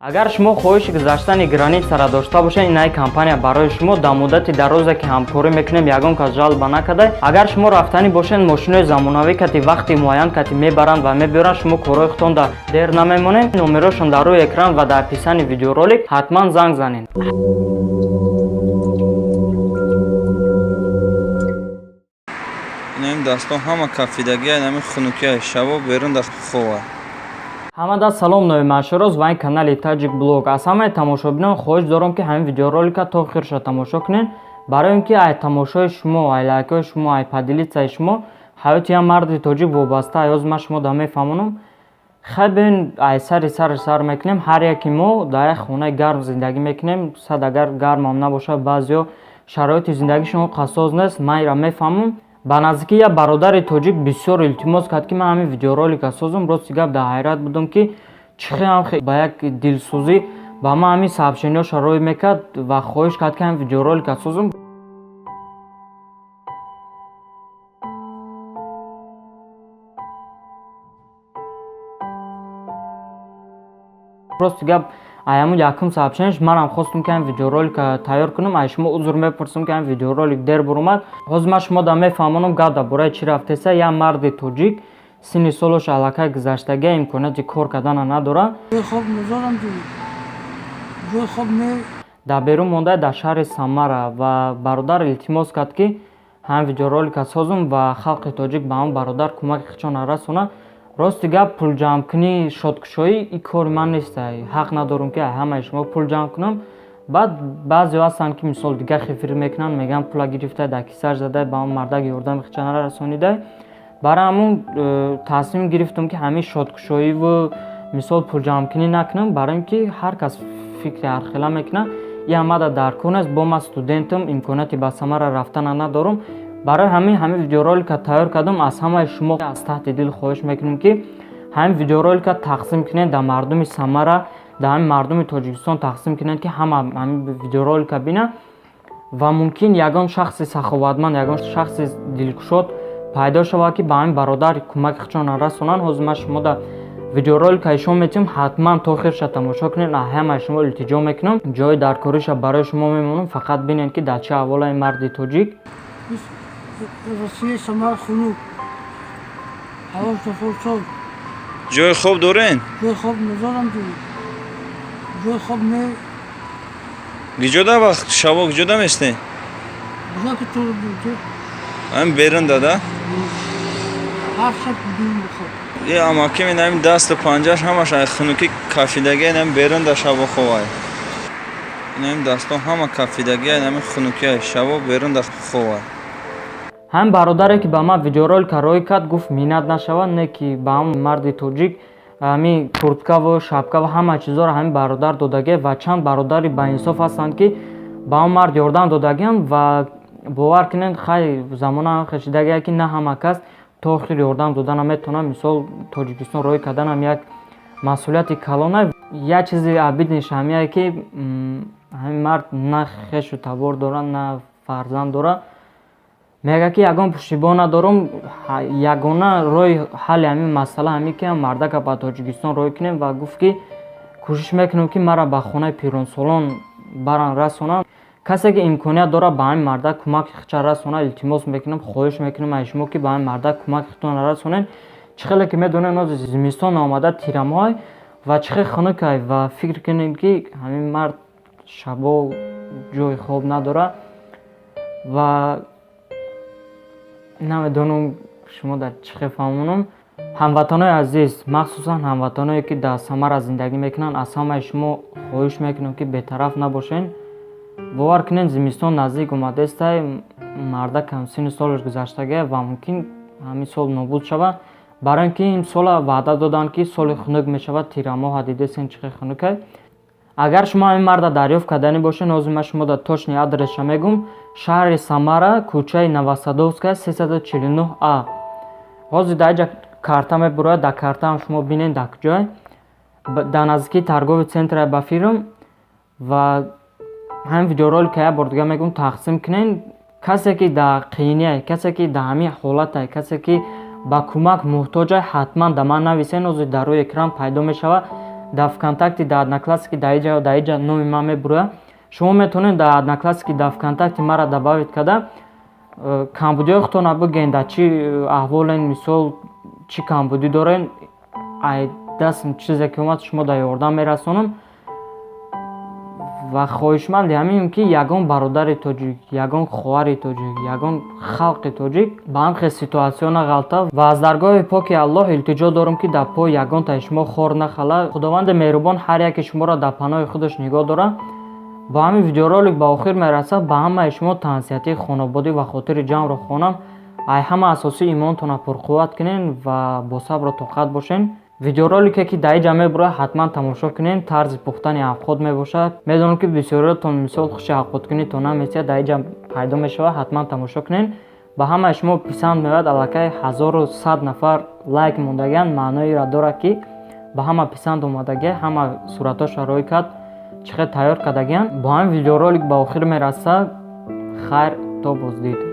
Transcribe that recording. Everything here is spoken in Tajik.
Агар шумо хоҳиши гузаштани границаро дошта бошед, ин компания барои шумо дар муддати дарозе ки ҳамкорӣ мекунем ягон кас ҷалба накарда. Агар шумо рафтани бошед, мошинои замонавӣ кати вақти муайян кати мебаранд ва мебиёранд, шумо корои худтонда дер намемонед. номерошон дар рӯи экран ва дар описани видеоролик ҳатман занг занед. Инам дастон ҳама кафидагия, инами хунукия шаво берун дар хова. ҳамада салом, нои машуроз ва ин канали Tajik Blog. Аз ҳамаи тамошобинон хоҳиш дорам ки ҳамин видеоролика то охирша тамошо кунед, барои ин ки ай тамошои шумо, ай лайкҳои шумо, ай падилитсаи шумо ҳаёти як марди тоҷик вобаста аёз ма шумо да мефаҳмонам. Хай бин ай сар мекунем. Ҳар яки мо дар як хонаи гарм зиндагӣ мекунем. Сад агар гармам набошад, баъзеҳо шароити зиндагишон қассоз нест, ман инро мефаҳмам. ба наздики як бародари тоҷик бисёр илтимос кард ки ман ҳамин видеоролика созам. Рости гап дар ҳайрат будам ки чӣ хеле ба як дилсӯзӣ ба ман ҳамин сообщениёшо рой мекард ва хоҳиш кард ки ҳамин видеоролика созам. Рости гап ай ҳамун якум сообщенияш манам хостам ки ҳамин видеоролика тайёр кунам. Ай шумо узр мепурсам ки ҳамин видеоролик дер буромад. ҳозир ман шумо да мефаҳмонам гап дар бораи чӣ рафтеса. Як марди тоҷик синни солаш аллакай гузаштагия, имконияти кор кардана надора. дар берун монда дар шаҳри Самара ва бародар илтимос кард ки ҳамин видеоролика созам ва халқи тоҷик ба ҳамон бародар кӯмаки худшона расонад. Рости гап пул ҷамъкунӣ, шодкушоӣ ин кори ман нест. Ҳақ надорам ки ҳамаи шумо пул ҷамъ кунам. Баъд баъзеҳо ҳастанд ки мисол дигар хифр мекунанд, мегӯянд пула гирифта дар кисааш задай ба он мардак ёрдами худшона расонидай. Барои ҳамун тасмим гирифтам ки ҳамин шодкушоиву мисол пул ҷамъкунӣ накунам, барои ин ки ҳар кас фикри ҳархела мекунад. ин ҳамада дар кор нест. бо ман студентам, имконияти ба Самара рафтана надорам. барои ҳамин видеоролика тайёр кардам. аз ҳамаи шумо аз таҳти дил хоҳиш мекунам ки ҳамин видеоролика тақсим кунед дар мардуми Самара, дар ҳамин мардуми Тоҷикистон тақсим кунед ки ҳама ҳамин видеоролика бинанд ва мумкин ягон шахси саховатманд, ягон шахси дилкушод пайдо шавад ки ба ҳамин бародар кӯмаки худшона расонанд. ҳозир ман шумо да видеоролика ишон метиҳам, ҳатман то охирша тамошо кунед. аз ҳамаи шумо илтиҷо мекунам, ҷои даркориша барои шумо мемонам. фақат бинед ки дар чӣ аҳвол ин марди тоҷик. ҷои хоб дорен? гиҷода вақт шаво гиҷода местен? ҳамин берун дада? амаки мен ҳамин дасту панҷаш ҳамаш ай хунуки кафидагия ҳамин берун да шаво ховай. ҳамин дастон ҳама кафидагия ҳамин хунукия шаво берун да ховай. ҳамин бародаре ки ба ман видеоролика рой кард гуфт миннат нашавад, не ки ба ҳамон марди тоҷик ҳамин курткаву шапкаву ҳама чизоро ҳамин бародар додагия ва чанд бародари баинсоф ҳастанд ки ба ҳамон мард ёрдам додагиянд ва бовар кунед хай замона хешидагия ки на ҳама кас то охир ёрдам дода наметавонад. мисол Тоҷикистон рой карданам як масъулияти калона. як чизи абидниш ҳамияе ки ҳамин мард на хешу табор дорад, на фарзанд дорад. мега ки ягон пуштибон надорам. ягона роҳи ҳалли ҳамин масъала ҳамин ки мардака ба Тоҷикистон рой кунем ва гуфт ки кӯшиш мекунам ки маро ба хонаи пиронсолон баран расонам. касе ки имконият дорад ба ҳамин мардак кӯмаки худша расонад, илтимос мекунам, хоҳиш мекунам аз шумо ки ба ҳамин мардак кӯмаки худтон расонед. чӣ хеле ки медонед ҳозир зимистон омада, тирамоҳай ва чӣ хеле хунукай ва фикр кунед ки ҳамин мард шабо ҷои хоб надорад ва намедонам шумо дар чӣ хел фаҳмонам. ҳамватанои азиз, махсусан ҳамватаное ки дар Самара зиндагӣ мекунанд, аз ҳамаи шумо хоҳиш мекунам ки бетараф набошед. бовар кунед зимистон наздик омадестай, мардакам синни солаш гузаштагия ва мумкин ҳамин сол нобуд шавад. барои ин ки ин сола ваъда доданд ки соли хунук мешавад, тирамоҳа дидесен чӣ хел хунукай. агар шумо ҳамин марда дарёфт карданӣ бошед, ҳозир ман шумо да точни адресша мегӯм. шаҳри Самара, кӯчаи Новосадовская 349А. ҳозир дар ҷа карта мебурояд. дар картаам шумо бинед дар куҷои дар наздикии торгови центри Бафирум ва ҳамин видеоролика як бор дига мегӯм тақсим кунед. касе ки дар қииния, касе ки дар ҳамин ҳолата, касе ки ба кӯмак муҳтоҷа, ҳатман да ман нависед. ҳозир дар рӯи экран пайдо мешавад. дар ВКонтакте дар одноклассники дар иҷа номи ман мебурояд. шумо метавонед дар одноклассники дар ВКонтакте маро добавид карда камбудиҳои худтонро бигӯед дар чӣ аҳволен, мисол чӣ камбудӣ доред, ай дастам чизе ки омад шумо дар ёрдам мерасонам. ва хоҳишманди ҳамин ки ягон бародари тоҷик, ягон хоҳари тоҷик, ягон халқи тоҷик ба ҳам хел ситуатсия нағалта ва аз даргоҳи поки Аллоҳ илтиҷо дорам ки дар пои ягонтаи шумо хор нахала. Худованди меҳрубон ҳар яке шуморо дар паноҳи худаш нигоҳ дорад. با همین ویدیورولик ба охир мерасад. ба ҳамаи шумо таҳнисиятии хонободӣ ва хотири ҷамъро хонам. ай ҳама асоси имонтонро пурқувват кунед ва бо сабру тоқат бошед. видеоролике ки дар иҷа мебурояд ҳатман тамошо кунед. тарзи пухтани авқот мебошад. медонам ки бисёриятон мисол хуши авқоткунитон намесият, дар иҷа пайдо мешавад. ҳатман тамошо кунед. ба ҳамаи шумо писанд меояд. аллакай 1100 нафар лайк мондагиан маъноиро дорад ки ба ҳама писанд омадагия, ҳама сураташро рой кард, чӣ қадр тайёр кардагиан. با هم ویدیورولик ба охир мерасад. хайр, то боздид.